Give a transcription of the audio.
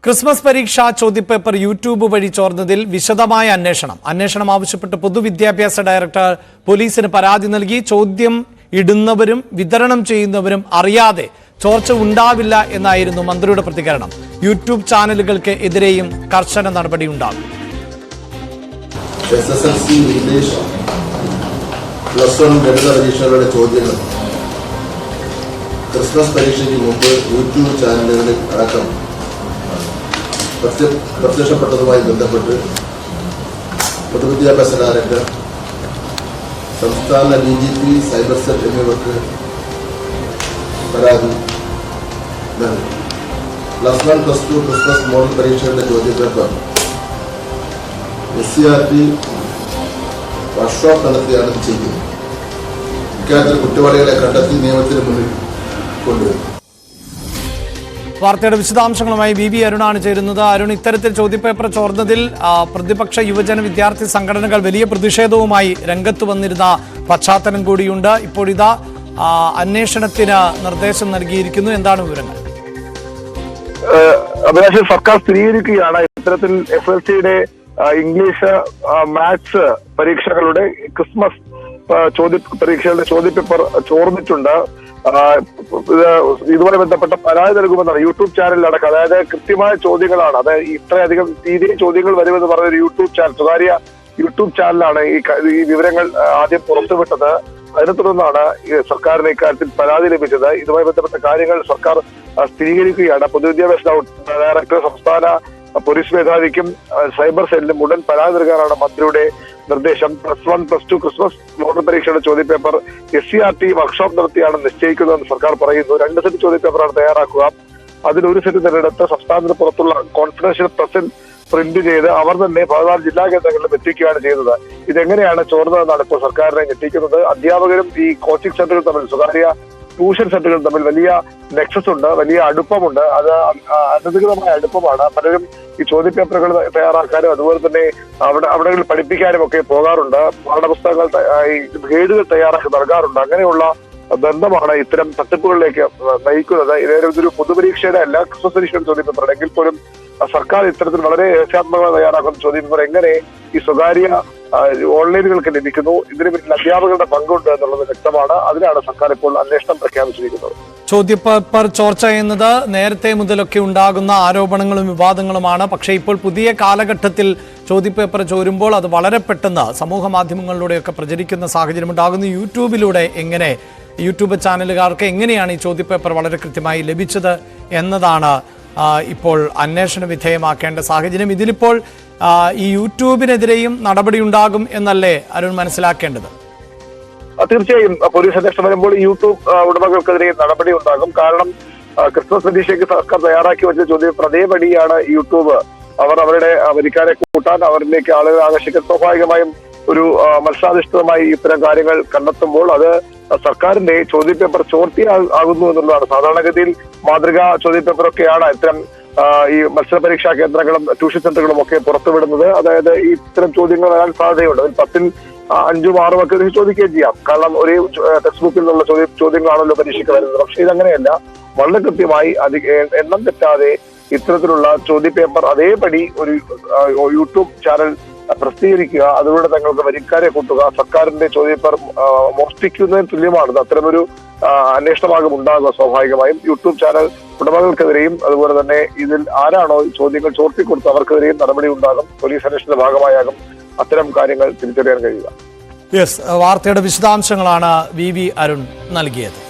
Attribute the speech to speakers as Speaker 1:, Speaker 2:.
Speaker 1: Christmas പരീക്ഷാ ചോദ്യപേപ്പർ YouTube വഴി ചോർന്നതിൽ വിശദമായ അന്വേഷണം ആവശ്യപ്പെട്ട് പൊതുവിദ്യാഭ്യാസ ഡയറക്ടർ പോലീസിന് പരാതി നൽകി. ചോദ്യം ഇടുന്നവരും വിതരണം ചെയ്യുന്നവരും അറിയാതെ ചോർച്ച ഉണ്ടാവില്ല എന്നായിരുന്നു മന്ത്രിയുടെ പ്രതികരണം. യൂട്യൂബ് ചാനലുകൾക്ക് എതിരെയും കർശന നടപടി ഉണ്ടാകും.
Speaker 2: ക്രിസ്മസ് പരീക്ഷയ്ക്ക് മുമ്പ് യൂട്യൂബ് ചാനലുകളിൽ അടക്കം പ്രത്യക്ഷപ്പെട്ടതുമായി ബന്ധപ്പെട്ട് പൊതുവിദ്യാഭ്യാസ ഡയറക്ടർ, സംസ്ഥാന DGP, സൈബർ സെൽ എന്നിവർക്ക് പരാതി നൽകി. +1, +2 ക്രിസ്മസ് മോഡൽ പരീക്ഷകളുടെ ചോദ്യപേപ്പർ SCRT വർക്ക്ഷോപ്പ് നടത്തിയാണ് ചെയ്യുന്നത്. ഇക്കാര്യത്തിൽ കുറ്റവാളികളെ കണ്ടെത്തി നിയമത്തിന് മുന്നിൽ കൊണ്ടുവരും.
Speaker 1: വാർത്തയുടെ വിശദാംശങ്ങളുമായി VV അരുണാണ് ചേരുന്നത്. അരുൺ, ഇത്തരത്തിൽ ചോദ്യപേപ്പർ ചോർന്നതിൽ പ്രതിപക്ഷ യുവജന വിദ്യാർത്ഥി സംഘടനകൾ വലിയ പ്രതിഷേധവുമായി രംഗത്ത് വന്നിരുന്ന പശ്ചാത്തലം കൂടിയുണ്ട്. ഇപ്പോഴിതാ അന്വേഷണത്തിന് നിർദ്ദേശം നൽകിയിരിക്കുന്നു. എന്താണ് വിവരങ്ങൾ?
Speaker 3: അഭിലാഷ്, സർക്കാർ സ്ഥിരീകരിക്കുകയാണ് ഇത്തരത്തിൽ SSLCയുടെ ഇംഗ്ലീഷ്, മാത്സ് പരീക്ഷകളുടെ ക്രിസ്മസ് പരീക്ഷകളുടെ ചോദ്യപേപ്പർ ചോർന്നിട്ടുണ്ട്. ഇതുമായി ബന്ധപ്പെട്ട പരാതി നൽകുമെന്നാണ് യൂട്യൂബ് ചാനലിലടക്കം. അതായത് കൃത്യമായ ചോദ്യങ്ങളാണ്. അതായത് ഇത്രയധികം രീതിയിൽ ചോദ്യങ്ങൾ വരുമെന്ന് പറഞ്ഞൊരു യൂട്യൂബ് ചാനൽ, സ്വകാര്യ യൂട്യൂബ് ചാനലാണ് ഈ വിവരങ്ങൾ ആദ്യം പുറത്തുവിട്ടത്. അതിനെ തുടർന്നാണ് സർക്കാരിന് ഇക്കാര്യത്തിൽ പരാതി ലഭിച്ചത്. ഇതുമായി ബന്ധപ്പെട്ട കാര്യങ്ങൾ സർക്കാർ സ്ഥിരീകരിക്കുകയാണ്. പൊതുവിദ്യാഭ്യാസ ഡയറക്ടർ, സംസ്ഥാന പോലീസ് മേധാവിക്കും സൈബർ സെല്ലിനും ഉടൻ പരാതി നൽകാനാണ് മന്ത്രിയുടെ നിർദ്ദേശം. +1, +2 ക്രിസ്മസ് മോഡൽ പരീക്ഷയുടെ ചോദ്യപേപ്പർ SCRT വർക്ക്ഷോപ്പ് നടത്തിയാണ് നിശ്ചയിക്കുന്നതെന്ന് സർക്കാർ പറയുന്നു. 2 സെറ്റ് ചോദ്യപേപ്പറാണ് തയ്യാറാക്കുക. അതിലൊരു സെറ്റ് തിരഞ്ഞെടുത്ത് സംസ്ഥാനത്തിന് പുറത്തുള്ള കോൺഫിഡൻഷ്യൽ പ്രസിൽ പ്രിന്റ് ചെയ്ത് അവർ തന്നെ 14 ജില്ലാ കേന്ദ്രങ്ങളിലും എത്തിക്കുകയാണ് ചെയ്തത്. ഇതെങ്ങനെയാണ് ചോർന്നതെന്നാണ് ഇപ്പോൾ സർക്കാരിനെ ഞെട്ടിക്കുന്നത്. അധ്യാപകരും ഈ കോച്ചിങ് സെന്ററുകൾ തമ്മിൽ, സ്വകാര്യ ട്യൂഷൻ സെന്ററുകൾ തമ്മിൽ വലിയ നെക്സസ് ഉണ്ട്, വലിയ അടുപ്പമുണ്ട്. അത് അനധികൃതമായ അടുപ്പമാണ്. പലരും ഈ ചോദ്യപേപ്പറുകൾ തയ്യാറാക്കാനും അതുപോലെ തന്നെ അവിടങ്ങളിൽ പഠിപ്പിക്കാനും ഒക്കെ പോകാറുണ്ട്. പാഠപുസ്തകങ്ങൾ, ഈ ഗൈഡുകൾ തയ്യാറാക്കി നൽകാറുണ്ട്. അങ്ങനെയുള്ള ബന്ധമാണ് ഇത്തരം തട്ടിപ്പുകളിലേക്ക് നയിക്കുന്നത്. ഇതൊരു പൊതുപരീക്ഷയുടെ അല്ല, ക്രിസ്മസ് പരീക്ഷയുടെ ചോദ്യപേപ്പർ എങ്കിൽ പോലും സർക്കാർ ഇത്തരത്തിൽ വളരെ രഹസ്യാത്മകമായി തയ്യാറാക്കുന്ന ചോദ്യപേപ്പർ എങ്ങനെ ഈ സ്വകാര്യ ഓൺലൈനുകൾക്ക് ലഭിക്കുന്നു? ഇതിന് പിന്നിൽ അധ്യാപകരുടെ പങ്കുണ്ട് എന്നുള്ളത് വ്യക്തമാണ്. അതിനാണ് സർക്കാർ ഇപ്പോൾ അന്വേഷണം പ്രഖ്യാപിച്ചിരിക്കുന്നത്.
Speaker 1: ചോദ്യപേപ്പർ ചോർച്ച എന്നത് നേരത്തെ മുതലൊക്കെ ഉണ്ടാകുന്ന ആരോപണങ്ങളും വിവാദങ്ങളുമാണ്. പക്ഷേ ഇപ്പോൾ പുതിയ കാലഘട്ടത്തിൽ ചോദ്യപേപ്പർ ചോരുമ്പോൾ അത് വളരെ പെട്ടെന്ന് സമൂഹ മാധ്യമങ്ങളിലൂടെയൊക്കെ പ്രചരിക്കുന്ന സാഹചര്യം ഉണ്ടാകുന്നു. യൂട്യൂബ് ചാനലുകാർക്ക് എങ്ങനെയാണ് ഈ ചോദ്യപേപ്പർ വളരെ കൃത്യമായി ലഭിച്ചത് എന്നതാണ് ഇപ്പോൾ അന്വേഷണ വിധേയമാക്കേണ്ട സാഹചര്യം. ഇതിലിപ്പോൾ ഈ യൂട്യൂബിനെതിരെയും നടപടി ഉണ്ടാകും എന്നല്ലേ അരുൺ മനസ്സിലാക്കേണ്ടത്?
Speaker 3: തീർച്ചയായും പോലീസ് അന്വേഷണം വരുമ്പോൾ യൂട്യൂബ് ഉടമകൾക്കെതിരെ നടപടി ഉണ്ടാകും. കാരണം ക്രിസ്മസ് പരീക്ഷയ്ക്ക് സർക്കാർ തയ്യാറാക്കി വെച്ച ചോദ്യപേപ്പർ അതേപടിയാണ് യൂട്യൂബ്. അവർ അവരുടെ വരിക്കാരെ കൂട്ടാൻ, അവരിലേക്ക് ആളുകളെ ആകർഷിക്കാൻ സ്വാഭാവികമായും ഒരു മത്സരാധിഷ്ഠിതമായി ഇത്തരം കാര്യങ്ങൾ കണ്ടെത്തുമ്പോൾ അത് സർക്കാരിന്റെ ചോദ്യപേപ്പർ ചോർത്തിയാകുന്നു എന്നുള്ളതാണ്. സാധാരണഗതിയിൽ മാതൃകാ ചോദ്യപേപ്പറൊക്കെയാണ് ഇത്തരം ഈ മത്സര പരീക്ഷാ കേന്ദ്രങ്ങളും ട്യൂഷൻ സെന്ററുകളും ഒക്കെ പുറത്തുവിടുന്നത്. അതായത് ഈ ഇത്തരം ചോദ്യങ്ങൾ വരാൻ സാധ്യതയുണ്ട്. 10ൽ 5ഉം 6ഉം ഒക്കെ ചോദിക്കുകയും ചെയ്യാം. കാരണം ഒരേ ടെക്സ്റ്റ് ബുക്കിൽ നിന്നുള്ള ചോദ്യങ്ങളാണല്ലോ പരീക്ഷയ്ക്ക് വരുന്നത്. പക്ഷെ ഇതങ്ങനെയല്ല. വളരെ കൃത്യമായി എണ്ണം തെറ്റാതെ ഇത്തരത്തിലുള്ള ചോദ്യപേപ്പർ അതേപടി ഒരു യൂട്യൂബ് ചാനൽ പ്രസിദ്ധീകരിക്കുക, അതിലൂടെ തങ്ങൾക്ക് വരിക്കാരെ കൂട്ടുക, സർക്കാരിന്റെ ചോദ്യപേപ്പർ മോഷ്ടിക്കുന്നതിന് തുല്യമാണ്. അത്തരമൊരു അന്വേഷണമാകും ഉണ്ടാകുക. സ്വാഭാവികമായും യൂട്യൂബ് ചാനൽ ഉടമകൾക്കെതിരെയും അതുപോലെ തന്നെ ഇതിൽ ആരാണോ ചോദ്യങ്ങൾ ചോർത്തിക്കൊടുത്ത് അവർക്കെതിരെയും നടപടി ഉണ്ടാകും. പോലീസ് അന്വേഷണത്തിന്റെ ഭാഗമായാകും അത്തരം കാര്യങ്ങൾ തിരിച്ചറിയാൻ കഴിയുക.
Speaker 1: വാർത്തയുടെ വിശദാംശങ്ങളാണ് VV അരുൺ നൽകിയത്.